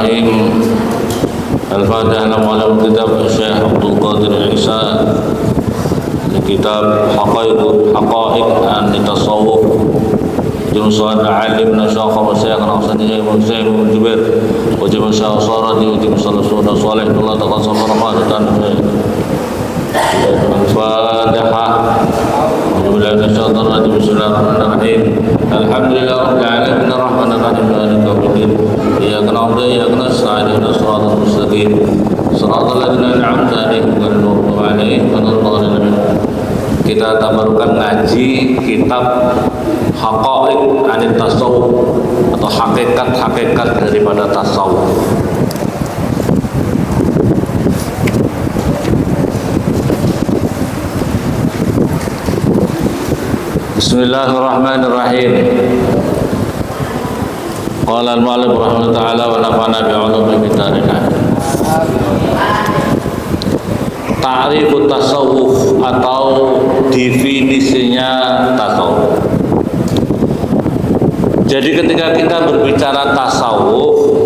Bismillahirrahmanirrahim. Al-Fatihah ala kitab Syekh Abdul Qadir Isa, kitab Haqaiq an-Tasawuf, Jurusan Alim Nasyakh wa Syekh Al-Hasaniyah wa Syekh Al-Jubair wa Jibal Syekh Saradi wa Jibal Sallallahu Salih Allah Taqasam Ramadan. Al-Fatihah. Bismillahirrahmanirrahim. Alhamdulillah rabbil alamin arrahmanir rahim maliki yaumiddin. Iyyaka na'budu wa iyyaka nasta'in ihdinas siratal mustaqim. Shiratal ladzina an'amta 'alaihim ghairil maghdubi 'alaihim waladdallin. Kita tabarukan ngaji kitab Haqaiq anit Tasawuf atau hakikat-hakikat daripada tasawuf. Bismillahirrahmanirrahim. Qala al-mu'allif rahimahullah ta'ala wa nafa'ana bi'ulumihi fid dharain. Ta'rifut tasawuf atau definisinya tasawuf. Jadi ketika kita berbicara tasawuf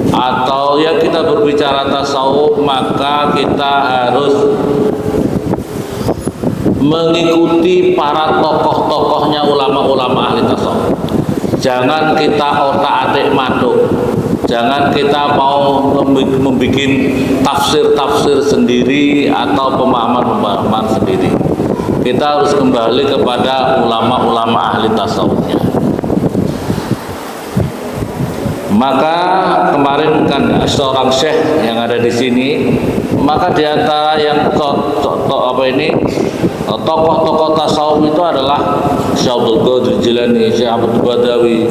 atau kita berbicara tasawuf, maka kita harus mengikuti para tokoh-tokohnya ulama-ulama ahli tasawuf. Jangan kita otak-atik maduk. Jangan kita mau membuat tafsir-tafsir sendiri atau pemahaman-pemahaman sendiri. Kita harus kembali kepada ulama-ulama ahli tasawufnya. Maka kemarin kan seorang syekh yang ada di sini, maka diantara yang tokoh-tokoh tasawuf itu adalah Syekh Abdul Qadir Jilani, Syekh Abdul Badawi,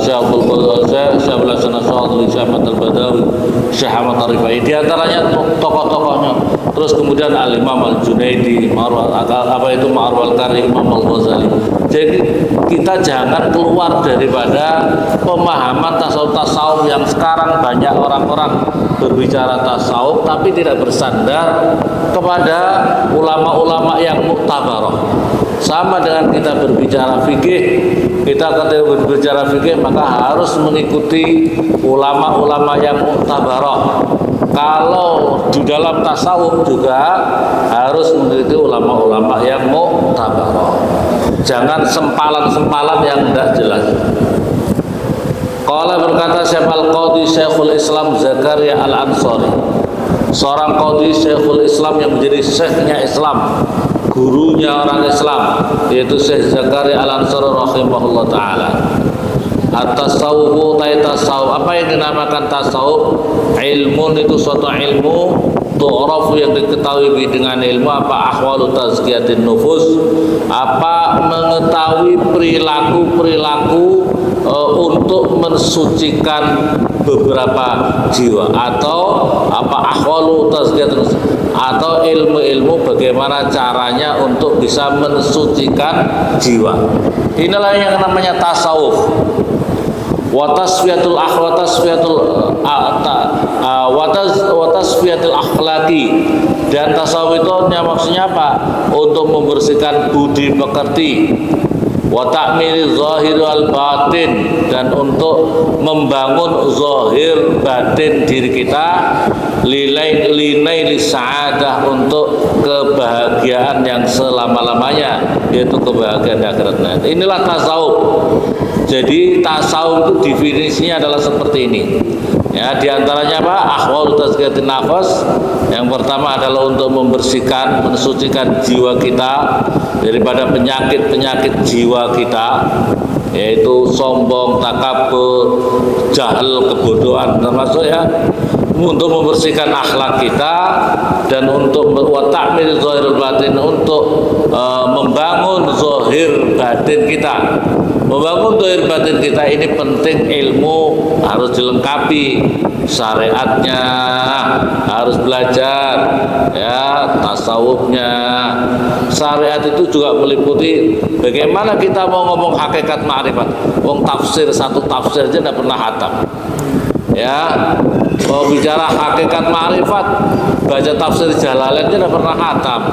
Syekh Abdul Qadir, Syekh Abdul Qadir, Syekh Ahmad Al-Badawi, Syekh Ahmad Ar-Rifai. Di antaranya tokoh-tokohnya. Terus kemudian Al-Imam Al-Junaidi, Ma'ruf Al-Karim, Imam Al-Ghazali. Jadi kita jangan keluar daripada pemahaman tasawuf yang sekarang banyak orang-orang berbicara tasawuf tapi tidak bersandar kepada ulama-ulama yang muktabarah. Sama dengan kita berbicara fikih, kita ketika berbicara fikih maka harus mengikuti ulama-ulama yang muktabarah. Kalau di dalam tasawuf juga harus mengikuti ulama-ulama yang muktabarah. Jangan sempalan-sempalan yang tidak jelas. Qala berkata Syekh Al-Qadhi Syekhul Islam Zakaria Al-Ansari, seorang qadhi Syekhul Islam yang menjadi syekhnya Islam, gurunya orang Islam, yaitu Syekh Zakaria Al-Ansari rahimahullah taala. At-tasawufu tasawuf. Apa yang dinamakan tasawuf? Ilmu itu suatu ilmu tu'rafu yang diketahui dengan ilmu apa ahwalu tazkiyatin nufus, apa mengetahui perilaku-perilaku untuk mensucikan beberapa jiwa, atau apa ahwalu tazkiyatin nufus, atau ilmu-ilmu bagaimana caranya untuk bisa mensucikan jiwa. Inilah yang namanya tasawuf. Watasfiyatul akhlaqi, dan tasawuf itu maksudnya apa? Untuk membersihkan budi pekerti. Wa ta'miri zahir wal batin, dan untuk membangun zahir batin diri kita, linaili sa'adah, untuk kebahagiaan yang selama-lamanya, yaitu kebahagiaan akhirat nanti. Inilah tasawuf. Jadi tasawuf itu definisinya adalah seperti ini. Ya, diantaranya apa? Ahwal tazkiyatin nafas. Yang pertama adalah untuk membersihkan, mensucikan jiwa kita daripada penyakit-penyakit jiwa kita, yaitu sombong, takabur, jahil, kebodohan, termasuk ya. Untuk membersihkan akhlak kita, dan untuk ta'mir zahirul batin, untuk membangun zahir batin kita. Membangun zahir batin kita ini penting, ilmu harus dilengkapi, syariatnya harus belajar, ya, tasawufnya. Syariat itu juga meliputi bagaimana kita mau ngomong hakikat ma'rifat. Wong tafsir, satu tafsir aja tidak pernah khatam. Ya, mau bicara hakikat ma'rifat, baca tafsir Jalalain aja tidak pernah khatam.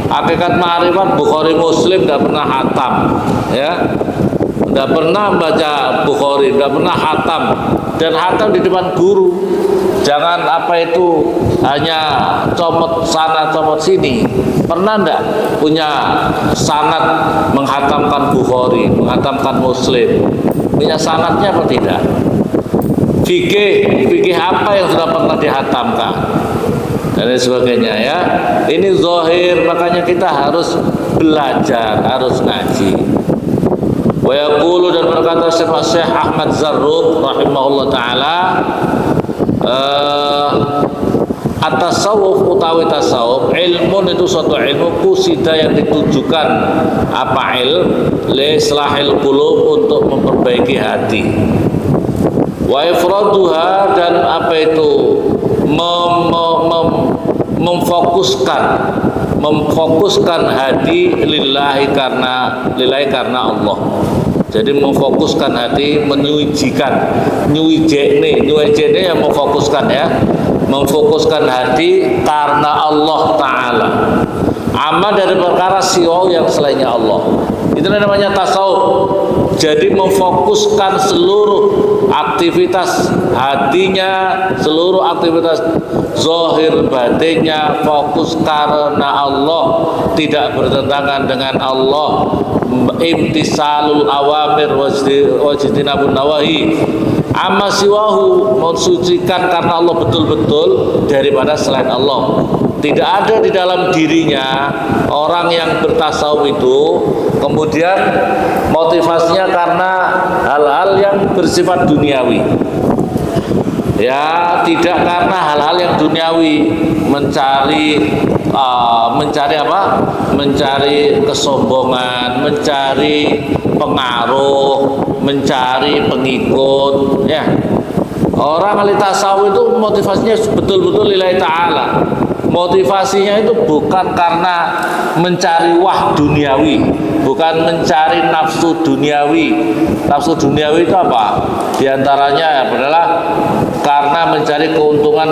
Hakikat ma'rifat Bukhari Muslim tidak pernah khatam. Ya, nggak pernah baca Bukhari, nggak pernah hatam, dan hatam di depan guru. Jangan apa itu hanya comot sana comot sini. Pernah enggak punya sanad menghatamkan Bukhari, menghatamkan Muslim? Punya sanadnya apa tidak? Fikih apa yang sudah pernah dihatamkan dan lain sebagainya ya. Ini zahir, makanya kita harus belajar, harus ngaji. Wa yaqulu, dan berkata Syekh Ahmad Zarruq rahimahullah taala, at-tasawuf utawi tasawuf ilmun itu suatu ilmu kusida yang ditujukan apa li islahil qulub, untuk memperbaiki hati, wa ifraduha, dan apa itu memfokuskan hati lillahi karena Allah. Jadi memfokuskan hati, nyuwijene yang memfokuskan ya, memfokuskan hati karena Allah Ta'ala, amal dari perkara siwa yang selainnya Allah. Itu namanya tasawuf. Jadi memfokuskan seluruh aktivitas hatinya, seluruh aktivitas zahir batinnya fokus karena Allah, tidak bertentangan dengan Allah. Imtisalul awamir wajtinabun nawahi, amma siwahu, mensucikan karena Allah betul-betul daripada selain Allah. Tidak ada di dalam dirinya orang yang bertasawuf itu kemudian motivasinya karena hal-hal yang bersifat duniawi. Ya, tidak karena hal-hal yang duniawi, mencari apa? Mencari kesombongan, mencari pengaruh, mencari pengikut, ya. Orang ahli tasawuf itu motivasinya betul-betul lillahi ta'ala. Motivasinya itu bukan karena mencari wah duniawi, bukan mencari nafsu duniawi. Nafsu duniawi itu apa? Di antaranya adalah karena mencari keuntungan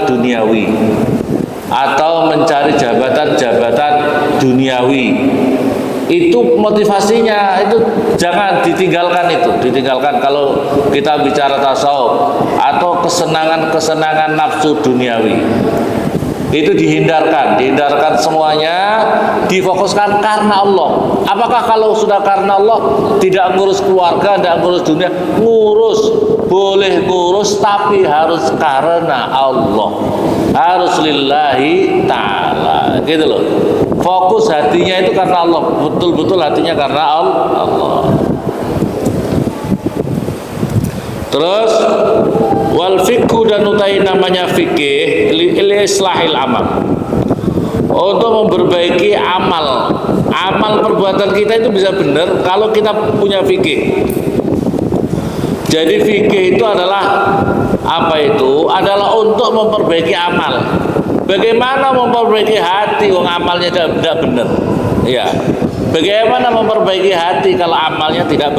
duniawi, atau mencari jabatan duniawi. Itu motivasinya, itu jangan ditinggalkan, kalau kita bicara tasawuf. Atau kesenangan nafsu duniawi, itu dihindarkan semuanya, difokuskan karena Allah. Apakah kalau sudah karena Allah tidak ngurus keluarga, tidak ngurus dunia? Ngurus, boleh ngurus, tapi harus karena Allah, harus lillahi ta'ala, gitu loh. Fokus hatinya itu karena Allah, betul-betul hatinya karena Allah. Terus wal fikhu, dan utai namanya fikih li islahil amal, untuk memperbaiki amal perbuatan kita itu bisa benar kalau kita punya fikih. Jadi fikih itu adalah apa itu? Adalah untuk memperbaiki amal. Bagaimana memperbaiki hati wong amalnya tidak benar? Ya. Bagaimana memperbaiki hati kalau amalnya tidak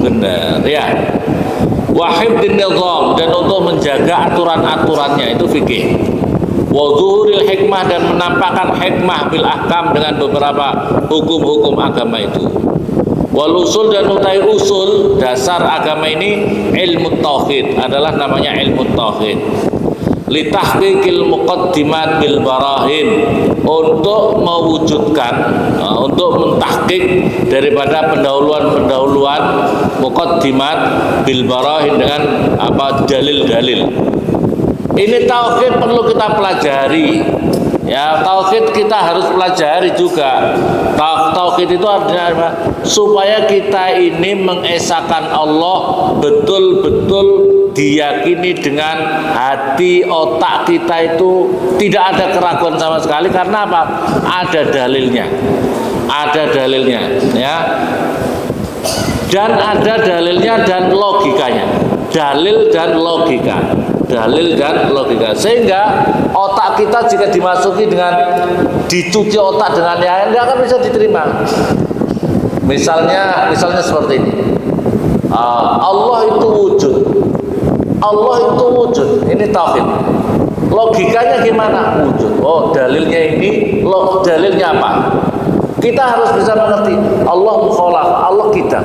benar? Ya. Wahibdin nizam, dan untuk menjaga aturan-aturannya, itu fikih. Wa zuhuril hikmah, dan menampakkan hikmah bil ahkam, dengan beberapa hukum-hukum agama itu. Wal usul, dan utai usul dasar agama ini ilmu tauhid, adalah namanya ilmu tauhid. Litahqiqil muqaddimat bil barahin, untuk mewujudkan, untuk mentahqiq daripada pendahuluan muqaddimat bil barahin, dengan apa, dalil-dalil. Ini tauhid perlu kita pelajari. Ya, tauhid kita harus pelajari juga. Tauhid itu artinya apa? Supaya kita ini mengesahkan Allah betul-betul diyakini dengan hati, otak kita itu tidak ada keraguan sama sekali. Karena apa? Ada dalilnya, ya. Dan ada dalilnya dan logikanya. Dalil dan logika, sehingga otak kita jika dimasuki dengan, dicuci otak dengan yang lain, nggak akan bisa diterima. Misalnya seperti ini, Allah itu wujud, ini tauhid. Logikanya gimana? Wujud. Oh, dalilnya ini, dalilnya apa? Kita harus bisa mengerti Allah mukhalafah, Allah kita.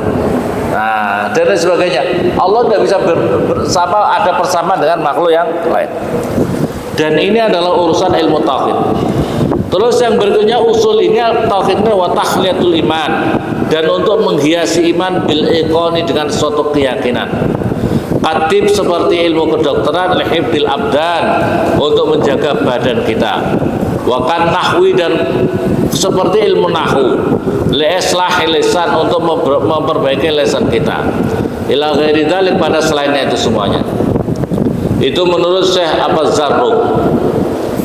Nah, dan lain sebagainya. Allah tidak bisa bersama, ada persamaan dengan makhluk yang lain. Dan ini adalah urusan ilmu tauhid. Terus yang berikutnya usul ini tauhidnya wa takhliyatul iman, dan untuk menghiasi iman bil iqani dengan suatu keyakinan. Atib seperti ilmu kedokteran lihibdil abdan, untuk menjaga badan kita. Wakan nahwi, dan seperti ilmu nahwu liislahi lisan, untuk memperbaiki lisan kita. Ila ghairi dzalik, pada selainnya itu semuanya. Itu menurut Syekh Zarruq.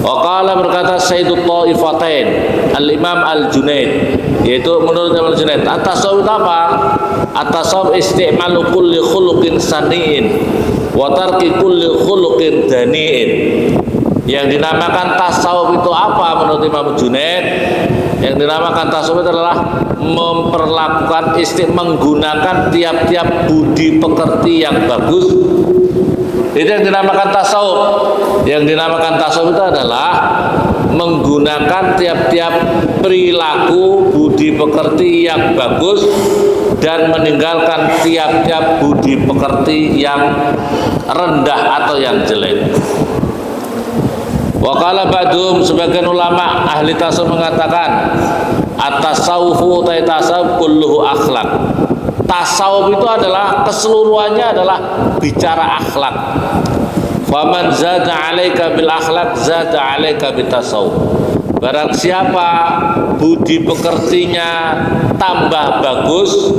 Waqala, berkata Sayyidut Ta'ifatain Al-Imam Al-Junaid, yaitu menurut Imam Al-Junaid, at-tasawuf apa? At-tasawuf isti'malu kulli khuluqin sani'in wa tarki kulli khuluqin dani'in. Yang dinamakan tasawuf itu apa menurut Imam Junaid? Yang dinamakan tasawuf itu adalah memperlakukan menggunakan tiap-tiap budi pekerti yang bagus. Itu yang dinamakan tasawuf. Yang dinamakan tasawuf itu adalah menggunakan tiap-tiap perilaku budi pekerti yang bagus dan meninggalkan tiap-tiap budi pekerti yang rendah atau yang jelek. Waqala ba'dhum, sebagian ulama ahli tasawuf mengatakan at-tasawufu tasawuf kulluhu akhlak. Tasawuf itu adalah keseluruhannya adalah bicara akhlak. Faman zada 'alaika bil akhlak zada 'alaika bitasawuf. Barang siapa budi pekertinya tambah bagus,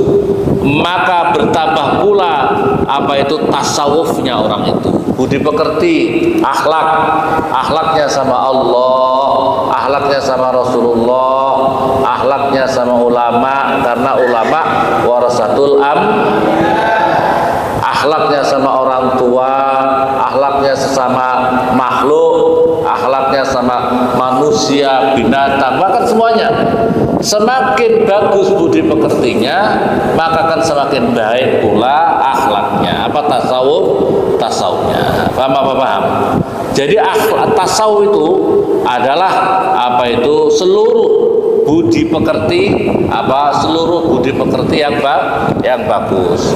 maka bertambah pula apa itu tasawufnya orang itu. Budi pekerti, akhlaknya sama Allah, akhlaknya sama Rasulullah, akhlaknya sama ulama, karena ulama warasatul akhlaknya sama orang tua, akhlaknya sesama makhluk, akhlaknya sama manusia, binatang, bahkan semuanya. Semakin bagus budi pekertinya, maka akan semakin baik pula akhlaknya. Apa tasawufnya? Paham? Jadi tasawuf itu adalah apa itu seluruh budi pekerti, seluruh budi pekerti yang bagus.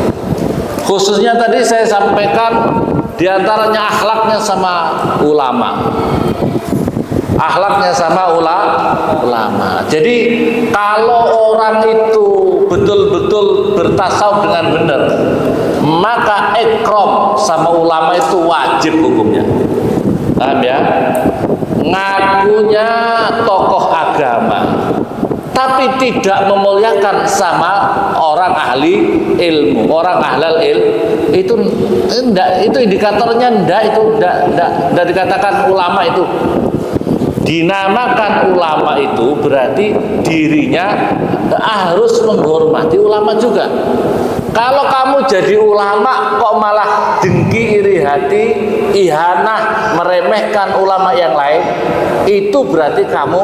Khususnya tadi saya sampaikan diantaranya akhlaknya sama ulama. Akhlaknya sama ulama. Jadi kalau orang itu betul-betul bertasawuf dengan benar, maka ikram sama ulama itu wajib hukumnya. Paham ya? Ngakunya tokoh agama, tapi tidak memuliakan sama orang ahli ilmu, orang ahlal itu enggak, itu indikatornya enggak dikatakan ulama itu. Dinamakan ulama itu berarti dirinya harus menghormati ulama juga. Kalau kamu jadi ulama kok malah dengki, iri hati, ihanah, meremehkan ulama yang lain, itu berarti kamu,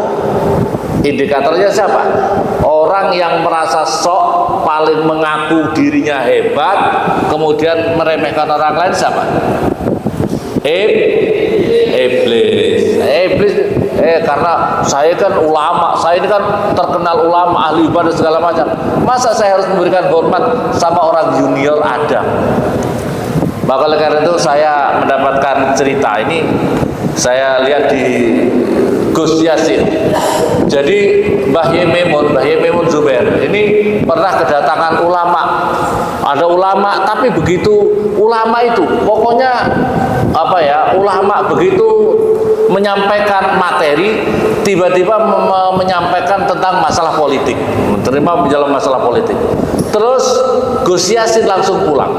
indikatornya siapa? Orang yang merasa sok, paling mengaku dirinya hebat, kemudian meremehkan orang lain, siapa? Iblis. Karena saya kan ulama, saya ini kan terkenal ulama, ahli ibadah segala macam. Masa saya harus memberikan hormat sama orang junior? Ada. Maka oleh karena itu saya mendapatkan cerita ini, saya lihat di Gus Yasin. Jadi Mbah Yememun Zubair ini pernah kedatangan ulama. Ada ulama, tapi begitu ulama itu pokoknya ulama begitu menyampaikan materi, tiba-tiba menyampaikan tentang masalah politik, menerima dalam masalah politik. Terus Gus Yasin langsung pulang,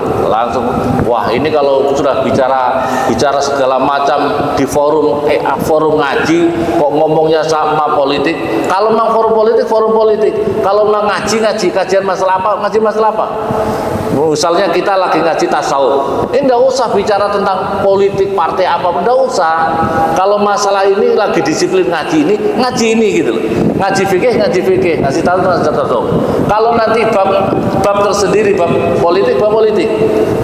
wah ini kalau sudah bicara segala macam di forum ngaji kok ngomongnya sama politik. Kalau memang forum politik, kalau memang ngaji kajian masalah apa, ngaji masalah apa. Misalnya kita lagi ngaji tasawuf, ini enggak usah bicara tentang politik partai apa, enggak usah. Kalau masalah ini lagi disiplin ngaji ini gitu loh. Ngaji fikih, ngasih tahu tasawuf. Kalau nanti bab tersendiri, bab politik.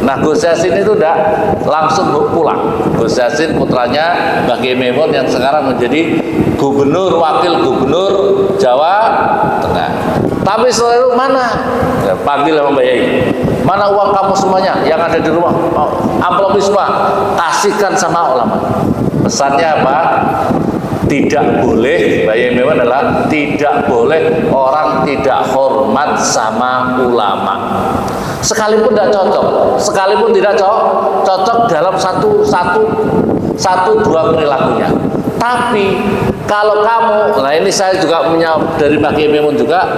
Nah, Gus Yassin itu udah langsung pulang. Gus Yassin putranya Mbah Kiai Maimun yang sekarang menjadi wakil gubernur Jawa Tengah. Tapi setelah itu mana? Ya, panggil sama Mbak Yai. Mana uang kamu semuanya yang ada di rumah? Amplop semua kasihkan sama ulama. Pesannya apa? Tidak boleh, Mbak Yai Maimun adalah tidak boleh orang tidak hormat sama ulama. Sekalipun tidak cocok dalam satu dua perilakunya. Tapi kalau kamu, nah ini saya juga punya dari Mbak Kiai Maimun juga,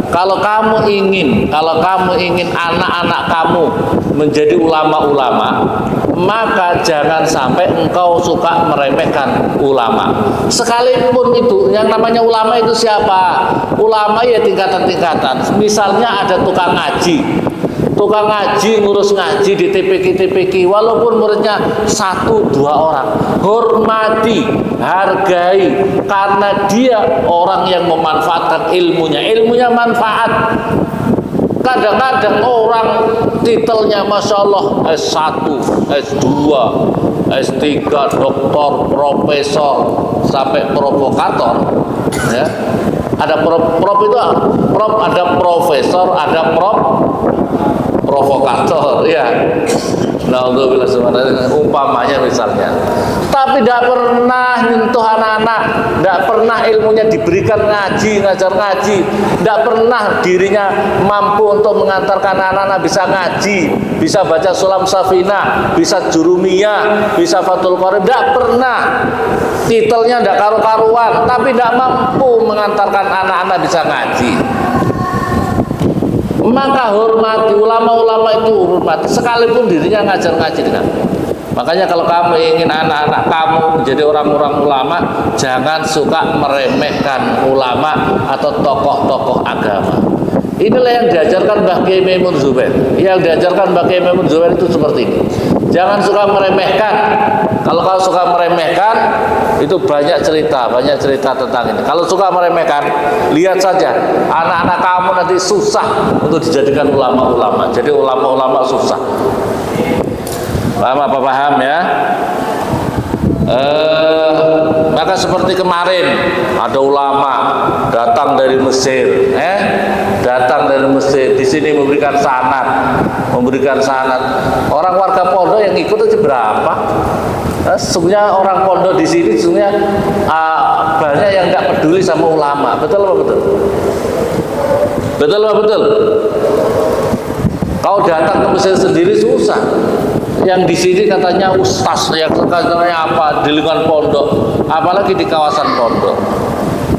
kalau kamu ingin anak-anak kamu menjadi ulama-ulama, maka jangan sampai engkau suka meremehkan ulama. Sekalipun itu, yang namanya ulama itu siapa? Ulama ya tingkatan-tingkatan. Misalnya ada tukang ngaji ngurus ngaji di TPQ, walaupun muridnya 1-2 orang, hormati, hargai, karena dia orang yang memanfaatkan ilmunya manfaat. Kadang-kadang orang titelnya Masya Allah S1, S2, S3, doktor, profesor, sampai provokator, ya. Ada prof itu, ada profesor, ada provokator, ya. Naudzubillah umpamanya misalnya. Tapi tidak pernah nyentuh anak-anak, tidak pernah ilmunya diberikan ngajar ngaji, tidak pernah dirinya mampu untuk mengantarkan anak-anak bisa ngaji, bisa baca sulam safinah, bisa jurumiyah, bisa fathul qorib, tidak pernah. Titelnya tidak karu-karuan, tapi tidak mampu mengantarkan anak-anak bisa ngaji. Maka hormati ulama-ulama itu, hormati sekalipun dirinya ngajar ngaji dengan. Makanya kalau kamu ingin anak-anak kamu menjadi orang-orang ulama, jangan suka meremehkan ulama atau tokoh-tokoh agama. Inilah yang diajarkan Mbah Kiai Maimun Zubair. Yang diajarkan Mbah Kiai Maimun Zubair itu seperti ini. Jangan suka meremehkan. Kalau kau suka meremehkan, itu banyak cerita tentang ini. Kalau suka meremehkan, lihat saja anak-anak kamu nanti susah untuk dijadikan ulama-ulama. Jadi ulama-ulama susah. Paham ya? Maka seperti kemarin ada ulama datang dari Mesir, di sini memberikan sanad. Orang warga pondok yang ikut itu berapa? Sesungguhnya orang pondok di sini sesungguhnya banyak yang nggak peduli sama ulama. Betul apa betul? Betul. Kau datang ke Mesir sendiri susah. Yang di sini katanya ustaz, yang katanya apa di lingkungan pondok, apalagi di kawasan pondok.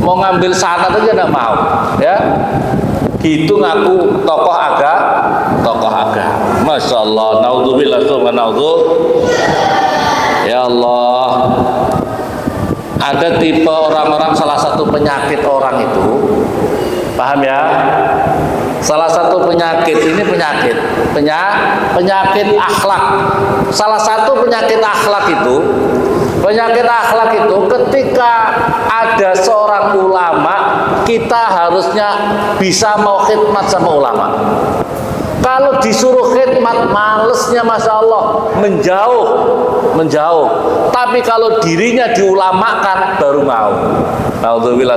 Mau ngambil sanad aja enggak mau, ya. Gitu ngaku tokoh agama. Masya Allah, naudzubillah ya Allah. Ada tipe orang-orang, salah satu penyakit orang itu, paham ya? Salah satu penyakit ini penyakit akhlak. Salah satu penyakit akhlak itu ketika ada seorang ulama, kita harusnya bisa mau khidmat sama ulama. Kalau disuruh khidmat, malesnya Masya Allah menjauh. Tapi kalau dirinya diulamakan, baru mau. Naudzubillah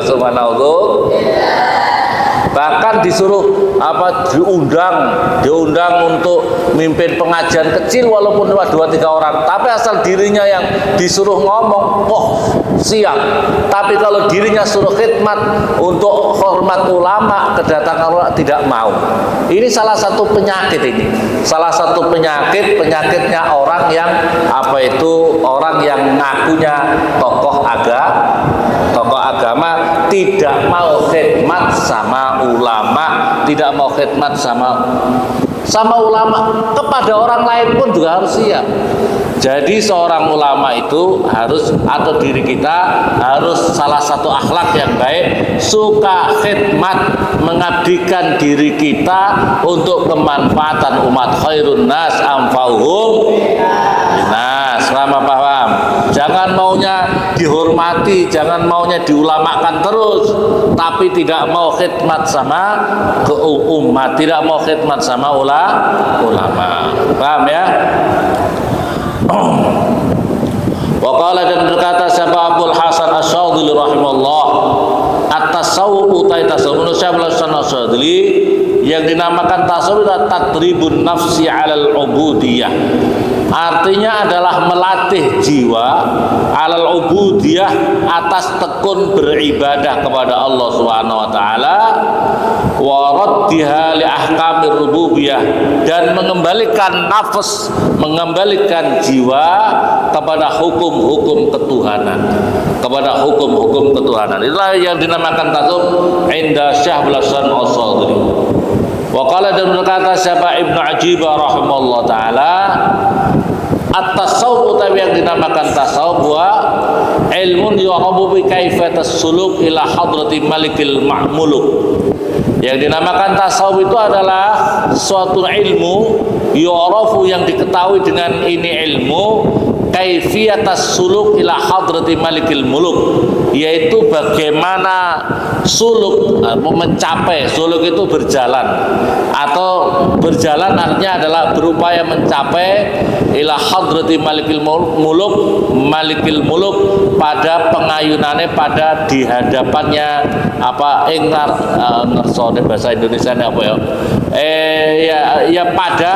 bahkan disuruh diundang untuk mimpin pengajian kecil walaupun 2-3 orang, tapi asal dirinya yang disuruh ngomong, siap. Tapi kalau dirinya suruh khidmat untuk hormat ulama, kedatangan ulama, tidak mau. Ini salah satu penyakit ini. Salah satu penyakitnya orang yang orang yang ngakunya tokoh agama tidak mau khidmat sama ulama, tidak mau khidmat sama ulama. Kepada orang lain pun juga harus siap. Jadi seorang ulama itu harus, atau diri kita harus, salah satu akhlak yang baik, suka khidmat, mengabdikan diri kita untuk kemanfaatan umat. Khairun nas anfa'uhum linnas. Paham? Jangan maunya dihormati dihormati, jangan maunya diulamakan terus, tapi tidak mau khidmat sama umat, tidak mau khidmat sama ulama. Paham ya? Waqala, dan berkata siapa Abdul Hasan Asy-Syadzili rahimahullah, at-tasawuf utai tasawuf, menurut Syekh Hasan Asy-Syadzili yang dinamakan tasawuf adalah tadribun nafsi 'alal ubudiyah. Artinya adalah melatih jiwa alal ubudiyah, atas tekun beribadah kepada Allah Subhanahu wa taala, wa raddiha li ahkamir rububiyah, dan mengembalikan nafas, mengembalikan jiwa kepada hukum-hukum ketuhanan, kepada hukum-hukum ketuhanan. Itulah yang dinamakan tasawuf inda Syekh Hasan Asy-Syadzili. Wa qala, dan berkata siapa Ibnu Ajibah rahimahullah taala, at-tasawuf utawi yang dinamakan tasawuf wa ilmun yu'rabu bi kaifatas suluk ila hadrati malikil ma'muluk. Yang dinamakan tasawuf itu adalah suatu ilmu yu'rafu, yang diketahui dengan ini ilmu, kaifiyatas suluk ila hadrati malikil muluk, yaitu bagaimana suluk, mencapai, suluk itu berjalan, atau berjalan artinya adalah berupaya mencapai ila hadrati malikil muluk, malikil muluk, pada pengayunannya, pada dihadapannya apa ngersone bahasa Indonesia ini apa ya, ya pada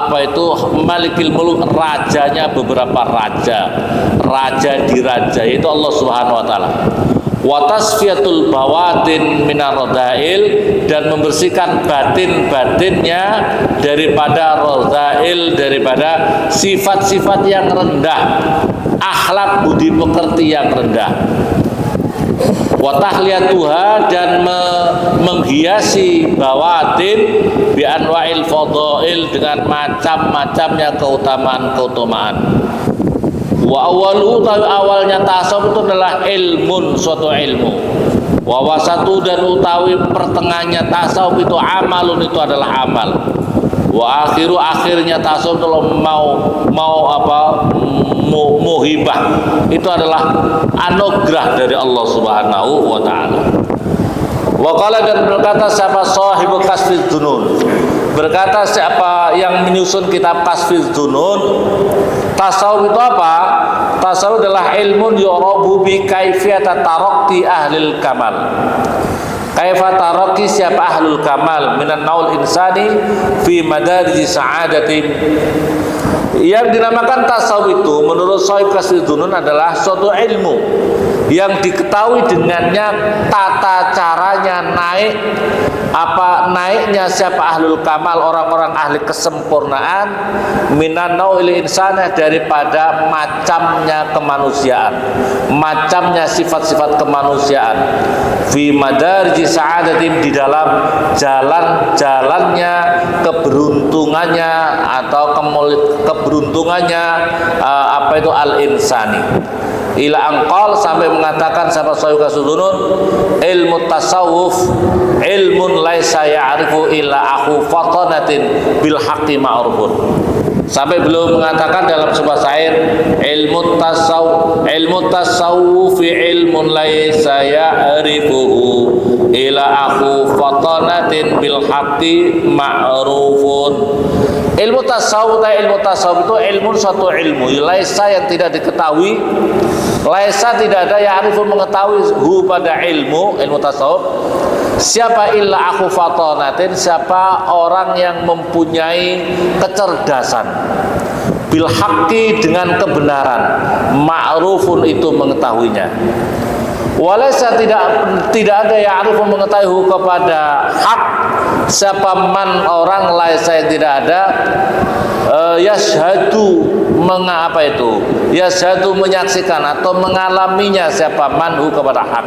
apa itu malikil muluk, rajanya beberapa raja diraja, itu Allah Subhanahu wa taala. Wa tasfiyatul bawatin minar radhail, dan membersihkan batin-batinnya daripada radhail, daripada sifat-sifat yang rendah, akhlak budi pekerti yang rendah. Wa tahliyatuha, dan menghiasi bawatin bi anwa'il fadhail, dengan macam-macamnya keutamaan-keutamaan. Wa awalu, awalnya tasawuf itu adalah ilmun, suatu ilmu. Wa wasatu, dan utawi pertengahnya tasawuf itu amalun, itu adalah amal. Wa akhiru, akhirnya tasawuf itu mau apa, muhibah, itu adalah anugerah dari Allah Subhanahu wa taala. Wa qala, dan berkata siapa sahibu Kasfiz Dzunun, berkata siapa yang menyusun kitab Kasfiz Dzunun, tasawuf itu apa? Tasawuf adalah ilmun yu'rabu bi kaifiyati tarakki ahlil kamal. Kaifa tarakki, siapa ahlul kamal minan naul insani fi madarij sa'adatin. Yang dinamakan tasawuf itu menurut Sahib Kasfiz Dzunun adalah suatu ilmu yang diketahui dengannya tata caranya naiknya siapa ahlul kamal, orang-orang ahli kesempurnaan, minan nau'il insana, daripada macamnya kemanusiaan, macamnya sifat-sifat kemanusiaan, fi madarji sa'adatin, di dalam jalan-jalannya keberuntungannya, atau keberuntungannya apa itu al-insani. Ila angqal, sampai mengatakan sahabat Sahih Kasfiz Dzunun, ilmu tasawuf ilmun laisa ya'rifu illa akhu fatanatin bil haqqi ma'rufun. Sampai beliau mengatakan dalam sebuah syair, ilmu tasawuf ilmun laisa ya'rifuhu ila akhu fatanatin bil haqqi ma'rufun. Ilmu tasawuf itu ilmu, suatu ilmu laisa, yang tidak diketahui, laisa tidak ada yang arifun mengetahui hu pada ilmu tasawuf, siapa illa akhu fatanatin, siapa orang yang mempunyai kecerdasan, bil haqqi, dengan kebenaran, ma'rufun, itu mengetahuinya. Walaysa, tidak ada yang arif mengetahui kepada hak, siapa man, orang, laisa, yang tidak ada, yashhadu, mengapa itu, yashhadu, menyaksikan atau mengalaminya, siapa manhu kepada hak.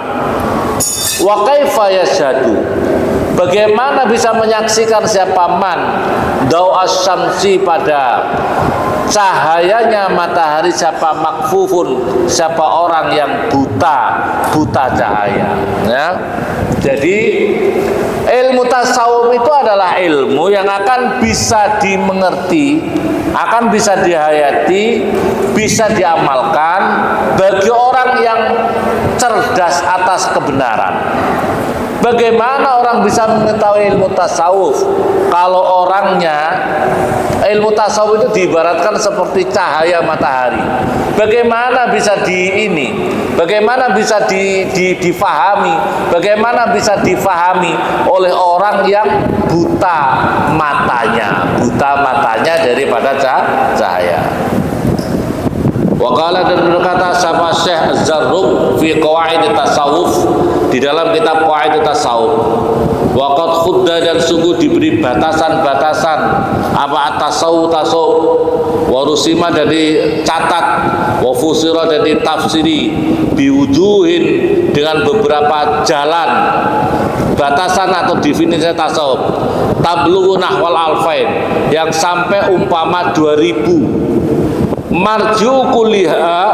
Wa kaifa yashhadu, bagaimana bisa menyaksikan siapa man, daw asyamsi, pada cahayanya matahari, siapa makfufun, siapa orang yang buta cahaya, ya. Jadi ilmu tasawuf itu adalah ilmu yang akan bisa dimengerti akan bisa dihayati, bisa diamalkan bagi orang yang cerdas atas kebenaran. Bagaimana orang bisa mengetahui ilmu tasawuf kalau orangnya, ilmu tasawuf itu diibaratkan seperti cahaya matahari. Bagaimana bisa bagaimana bisa difahami, bagaimana bisa difahami oleh orang yang buta matanya daripada cahaya. Waqala, dan berkata sama Syekh Az-Zarruq fi Qawaid Tasawuf, di dalam kitab Qawaid Tasawuf, waqad khudda, dan sungguh diberi batasan-batasan apa tasawuf wa rusima, dan dicatat, wa fusira, dan ditafsiri, biwujuhin, dengan beberapa jalan, batasan atau definisi tasawuf, tablughu nahwal alfain, yang sampai umpama 2000. Marju kuliha,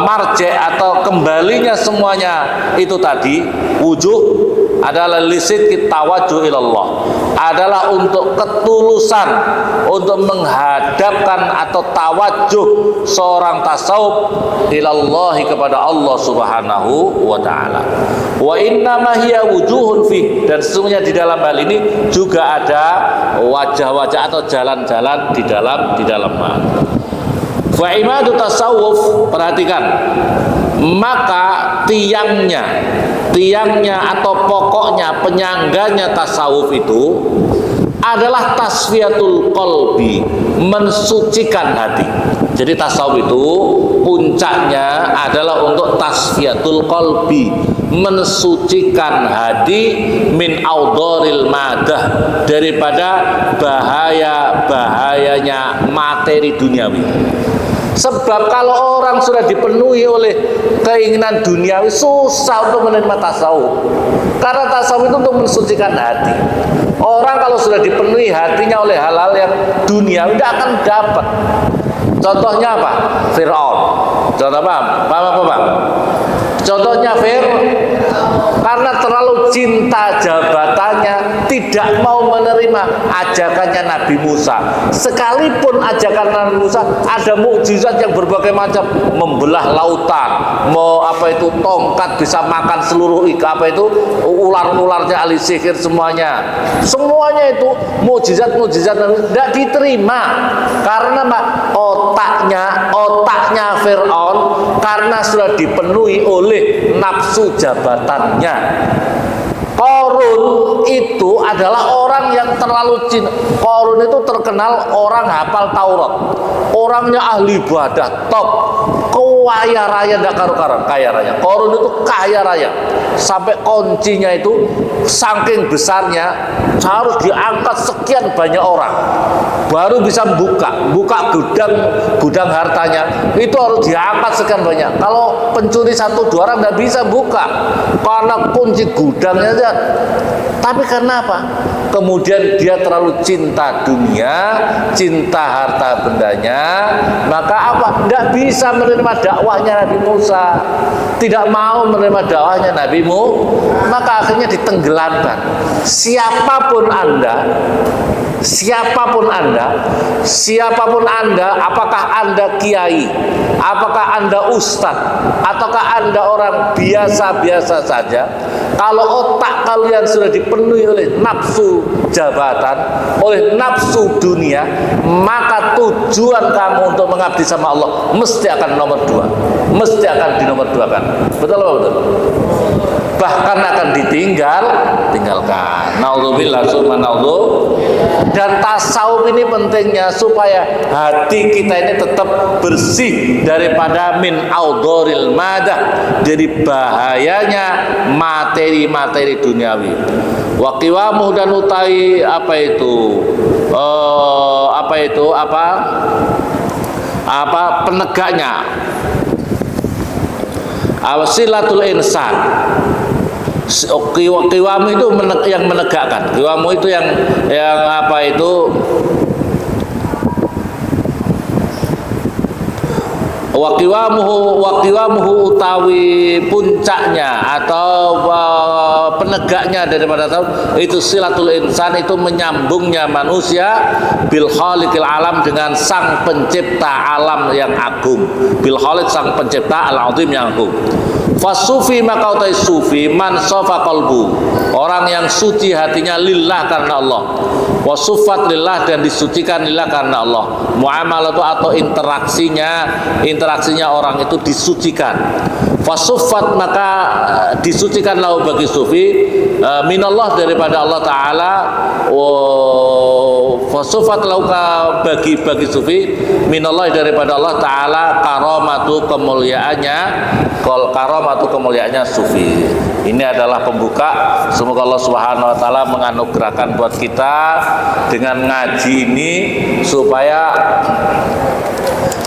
marje atau kembalinya semuanya itu tadi, wujuh adalah lisit kita wajhu ilallah, adalah untuk ketulusan, untuk menghadapkan atau tawajuh seorang tasawuf ilallahi, kepada Allah Subhanahu wa ta'ala. Wa inna ma hiya wujuhun fi, dan sesungguhnya di dalam hal ini juga ada wajah-wajah atau jalan-jalan di dalam hal. Fa imadu tasawuf, perhatikan, maka tiangnya atau pokoknya, penyangganya tasawuf itu adalah tasfiyatul qalbi, mensucikan hati. Jadi tasawuf itu puncaknya adalah untuk tasfiyatul qalbi, mensucikan hati, min audoril madah, daripada bahayanya materi duniawi. Sebab kalau orang sudah dipenuhi oleh keinginan duniawi, susah untuk menerima tasawuf. Karena tasawuf itu untuk mensucikan hati. Orang kalau sudah dipenuhi hatinya oleh hal-hal yang duniawi, tidak akan dapat. Contohnya apa? Fir'aun. Contoh apa? Pak? Contohnya Fir'aun, karena terlalu cinta jabatannya, tidak mau menerima ajakannya Nabi Musa. Sekalipun ajakan Nabi Musa ada mukjizat yang berbagai macam, membelah lautan, tongkat bisa makan seluruh ikan, ular-ularnya ahli sihir, semuanya itu mukjizat tidak diterima. Karena otaknya Fir'aun karena sudah dipenuhi oleh nafsu jabatannya. Qarun itu adalah orang yang terlalu cinta. Qarun itu terkenal orang hafal Taurat, orangnya ahli ibadah, top, kaya raya, tidak karu-karuan, kaya raya. Qarun itu kaya raya, sampai kuncinya itu saking besarnya harus diangkat sekian banyak orang baru bisa buka gudang hartanya, itu harus diangkat sekian banyak. Kalau pencuri 1-2 orang nggak bisa buka karena kunci gudangnya aja. Tapi karena apa? Kemudian dia terlalu cinta dunia, cinta harta bendanya, maka apa? Tidak bisa menerima dakwahnya Nabi Musa, tidak mau menerima dakwahnya Nabi Musa, maka akhirnya ditenggelamkan. Siapapun Anda, apakah Anda kiai, apakah Anda ustadz, ataukah Anda orang biasa-biasa saja, kalau otak kalian sudah dipenuhi oleh nafsu jabatan, oleh nafsu dunia, maka tujuan kamu untuk mengabdi sama Allah mesti akan nomor 2, mesti akan dinomor-2kan. Betul apa betul? Bahkan akan ditinggalkan. Naudzubillah summa naudzubillah. Dan tasawuf ini pentingnya supaya hati kita ini tetap bersih daripada min audoril madah, dari bahayanya materi-materi duniawi. Wa qiwamuh, dan utai penegaknya, awasilatul insan. Qiwamu itu yang menegakkan. Qiwamu itu yang waqiwamuhu utawi puncaknya atau penegaknya daripada tasawuf itu silatul insan, itu menyambungnya manusia bil khaliqil alam, dengan sang pencipta alam yang agung. Bil khaliq, sang pencipta al azim yang agung. Fasufi, maka utai sufi man sofa qalbu, orang yang suci hatinya lillah karena Allah. Wasufat lillah, dan disucikan lillah karena Allah. Muamalah itu atau interaksinya orang itu disucikan. Fasufat, maka disucikan lahu bagi sufi minallah, daripada Allah Ta'ala. Fasufat lahu bagi sufi minallah, daripada Allah Ta'ala karamatu kemuliaannya sufi. Ini adalah pembuka. Semoga Allah Subhanahu wa taala menganugerahkan buat kita dengan ngaji ini supaya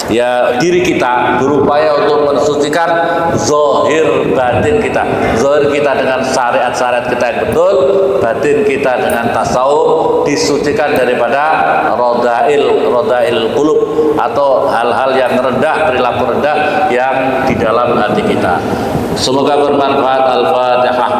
ya diri kita berupaya untuk mensucikan zahir batin kita. Zahir kita dengan syariat-syariat kita yang betul, batin kita dengan tasawuf disucikan daripada rodail qulub, atau hal-hal yang rendah, perilaku rendah yang di dalam hati kita. Semoga bermanfaat. Al-Fatihah.